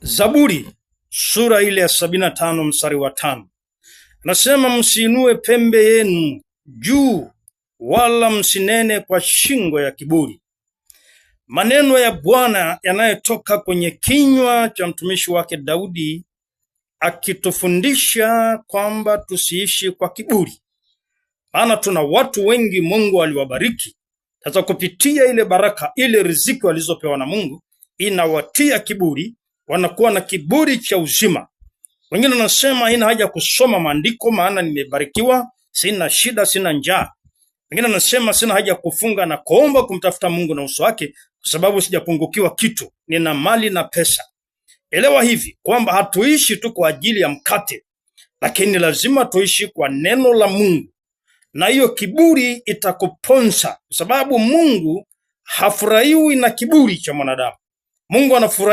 Zaburi sura ile ya 75 mstari wa 5. Nasema, msiinue pembe yenu juu, wala msinene kwa shingo ya kiburi. Maneno ya Bwana yanayotoka kwenye kinywa cha mtumishi wake Daudi, akitufundisha kwamba tusiishi kwa kiburi. Maana tuna watu wengi Mungu aliwabariki. Sasa kupitia ile baraka, ile riziki walizopewa na Mungu, inawatia kiburi, wanakuwa na kiburi cha uzima. Wengine wanasema haina haja kusoma maandiko maana nimebarikiwa, sina shida, sina njaa. Wengine wanasema sina haja kufunga na kuomba kumtafuta Mungu na uso wake kwa sababu sijapungukiwa kitu, nina mali na pesa. Elewa hivi kwamba hatuishi tu kwa ajili ya mkate, lakini lazima tuishi kwa neno la Mungu. Na hiyo kiburi itakuponza, kwa sababu Mungu hafurahiwi na kiburi cha mwanadamu. Mungu anafurahi